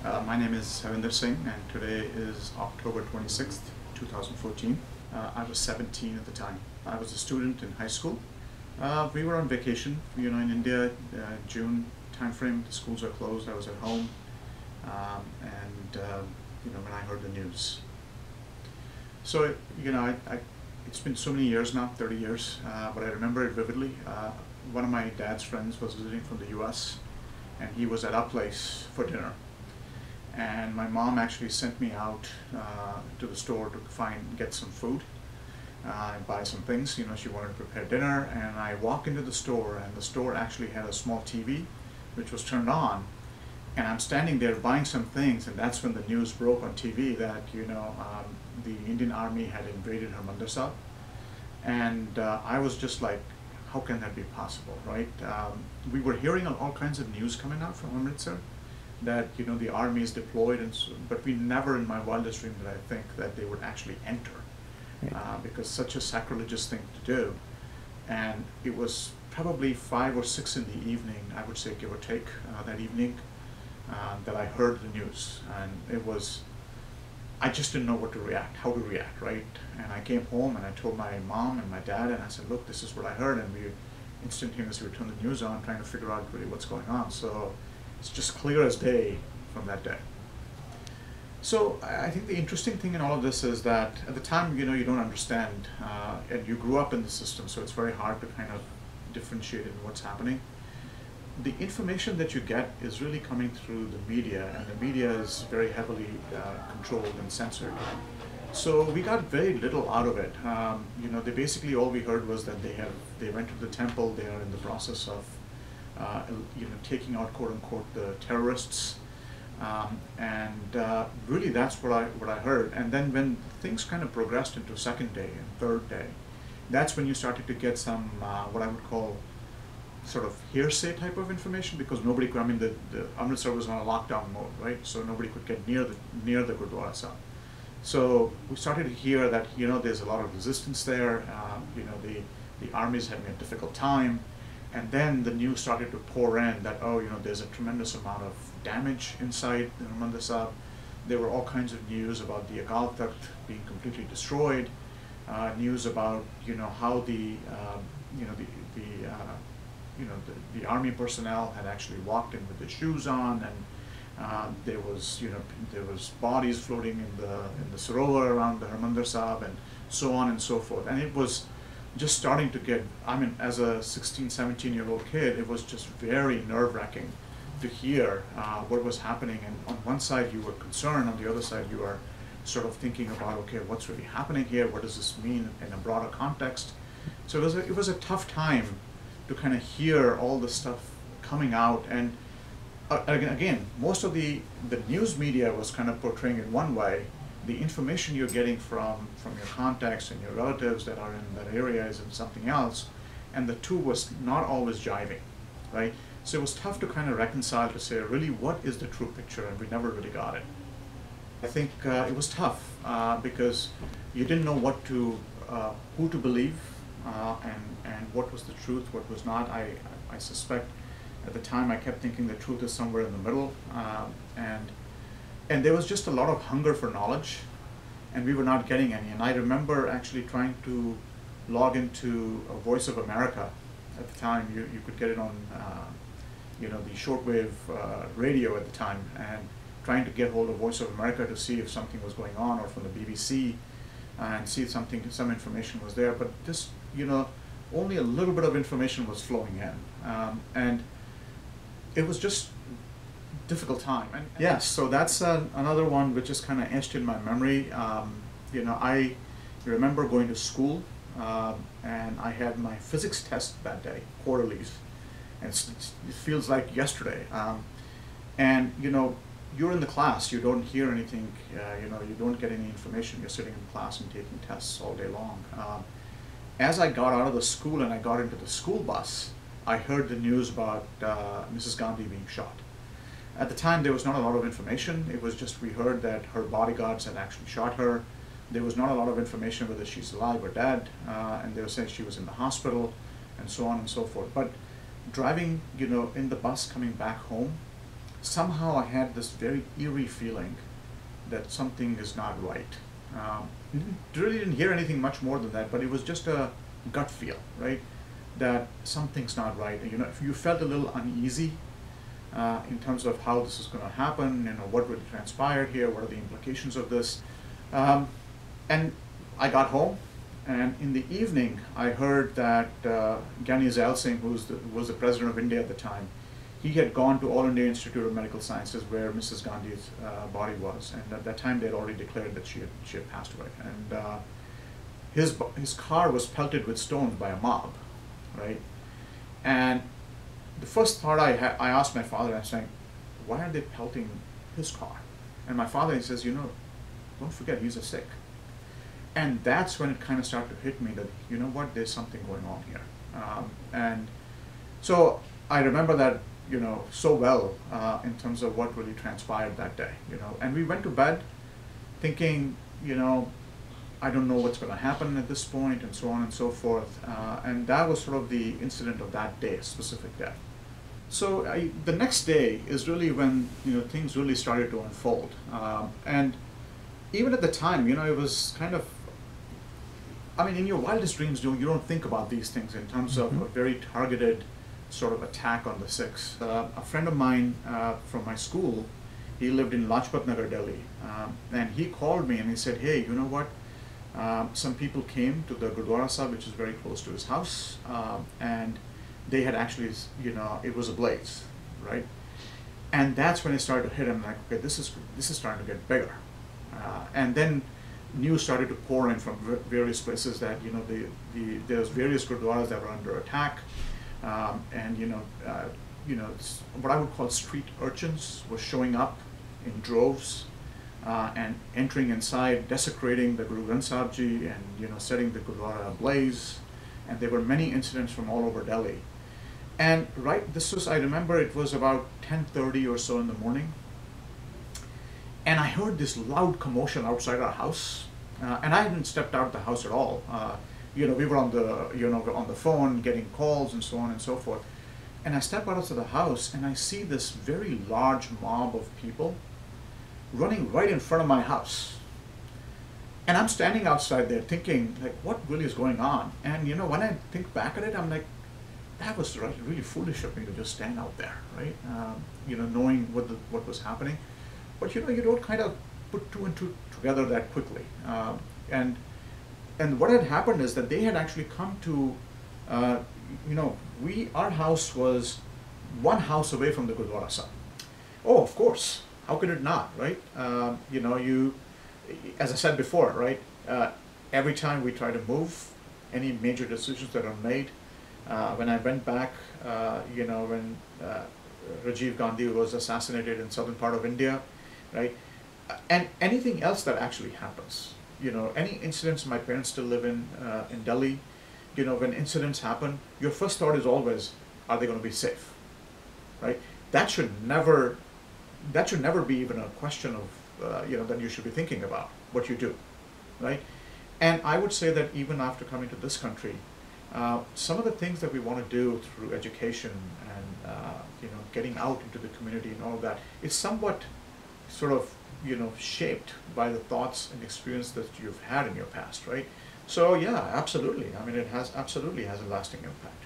My name is Harinder Singh, and today is October 26th, 2014. I was 17 at the time. I was a student in high school. We were on vacation, in India, June timeframe. The schools are closed. I was at home, when I heard the news. So, it's been so many years now, 30 years, but I remember it vividly. One of my dad's friends was visiting from the US, and he was at our place for dinner. And my mom actually sent me out to the store to get some food, buy some things. She wanted to prepare dinner, and I walked into the store, and the store actually had a small TV, which was turned on. And I'm standing there buying some things, and that's when the news broke on TV that the Indian Army had invaded Harinder Singh. And I was just like, how can that be possible, right? We were hearing all kinds of news coming out from Amritsar, that the army is deployed, but we never in my wildest dream did I think that they would actually enter, because such a sacrilegious thing to do. And it was probably 5 or 6 in the evening, I would say, give or take, that evening, that I heard the news, and I just didn't know how to react, right? And I came home and I told my mom and my dad, and I said, look, this is what I heard, and we instantaneously turned the news on, trying to figure out really what's going on. So it's just clear as day from that day. So I think the interesting thing in all of this is that at the time, you don't understand, and you grew up in the system, so it's very hard to kind of differentiate in what's happening. The information that you get is really coming through the media, and the media is very heavily controlled and censored. So we got very little out of it. They basically, all we heard was that they went to the temple, they are in the process of taking out, quote unquote, the terrorists, really that's what I heard. And then when things kind of progressed into second day and third day, that's when you started to get some what I would call sort of hearsay type of information, because nobody could. I mean, the Amritsar was on a lockdown mode, right? So nobody could get near the Gurdwara Sahib. So we started to hear that there's a lot of resistance there. The army's having a difficult time. And then the news started to pour in that, there's a tremendous amount of damage inside the Harinder Sahib. There were all kinds of news about the Akal Takht being completely destroyed, news about how the army personnel had actually walked in with their shoes on, and there was bodies floating in the Sarovar around the Harinder Sahib, and so on and so forth. And it was just starting to get, as a 16, 17-year-old kid, it was just very nerve-wracking to hear what was happening. And on one side you were concerned, on the other side you are sort of thinking about, okay, what's really happening here? What does this mean in a broader context? So it was a tough time to kind of hear all the stuff coming out. And again, most of the news media was kind of portraying it one way. The information you're getting from your contacts and your relatives that are in that area is in something else, and the two was not always jiving, right? So it was tough to kind of reconcile, to say, really, what is the true picture, and we never really got it. I think it was tough because you didn't know who to believe, and what was the truth, what was not. I suspect at the time I kept thinking the truth is somewhere in the middle, and there was just a lot of hunger for knowledge, and we were not getting any. And I remember actually trying to log into Voice of America. At the time, you could get it on the shortwave radio at the time, and trying to get hold of Voice of America to see if something was going on, or from the BBC, and see if some information was there. But just only a little bit of information was flowing in, and it was just difficult time. And yes, so that's another one which is kind of etched in my memory. I remember going to school, and I had my physics test that day, quarterlies, and it feels like yesterday. And you're in the class, you don't hear anything, you don't get any information. You're sitting in class and taking tests all day long. As I got out of the school and I got into the school bus, I heard the news about Mrs. Gandhi being shot. At the time, there was not a lot of information. It was just, we heard that her bodyguards had actually shot her. There was not a lot of information whether she's alive or dead, and they were saying she was in the hospital, and so on and so forth. But driving, in the bus coming back home, somehow I had this very eerie feeling that something is not right. Really didn't hear anything much more than that, but it was just a gut feel, right? That something's not right. You know, if you felt a little uneasy in terms of how this is going to happen, you know, what really transpired here, what are the implications of this. And I got home, and in the evening, I heard that Harinder Singh, who was the president of India at the time, he had gone to All India Institute of Medical Sciences where Mrs. Gandhi's body was, and at that time they had already declared that she had passed away. And his car was pelted with stones by a mob, right? And the first thought I asked my father, I was saying, why are they pelting his car? And my father, he says, you know, don't forget he's a Sikh. And that's when it kind of started to hit me that, you know what, there's something going on here. And so I remember that, you know, so well in terms of what really transpired that day, you know. And we went to bed thinking, you know, I don't know what's going to happen at this point, and so on and so forth. And that was sort of the incident of that day, specific day. So the next day is really when, you know, things really started to unfold. And even at the time, you know, it was kind of, I mean, in your wildest dreams, you don't think about these things in terms of a very targeted sort of attack on the Sikhs. A friend of mine from my school, he lived in Lajpat Nagar, Delhi, and he called me and he said, hey, you know what, some people came to the Gurdwara Sahib, which is very close to his house, and they had actually, you know, it was ablaze, right? And that's when it started to hit him, like, okay, this is starting to get bigger. And then news started to pour in from various places that, you know, there's various Gurdwaras that were under attack, and you know, what I would call street urchins were showing up in droves and entering inside, desecrating the Guru Granth Sahib Ji, and, you know, setting the Gurdwara ablaze. And there were many incidents from all over Delhi. And I remember it was about 10:30 or so in the morning, and I heard this loud commotion outside our house, and I hadn't stepped out of the house at all. You know, we were on the phone getting calls and so on and so forth. And I step out of the house and I see this very large mob of people running right in front of my house. And I'm standing outside there thinking, like, what really is going on? And, you know, when I think back at it, I'm like, that was really foolish of me to just stand out there, right? You know, knowing what was happening. But, you know, you don't kind of put two and two together that quickly. And what had happened is that they had actually come to, you know, our house was one house away from the Gurdwara Sahib. Oh, of course. How could it not, right? You know, as I said before, right? Every time we try to move, any major decisions that are made, when I went back, you know, when Rajiv Gandhi was assassinated in southern part of India, right? And anything else that actually happens, you know, any incidents, my parents still live in Delhi, you know, when incidents happen, your first thought is always, are they going to be safe, right? That should never be even a question of, you know, that you should be thinking about what you do, right? And I would say that even after coming to this country, some of the things that we want to do through education and, you know, getting out into the community and all of that, it's somewhat sort of, you know, shaped by the thoughts and experience that you've had in your past, right? So yeah, absolutely. I mean, it absolutely has a lasting impact.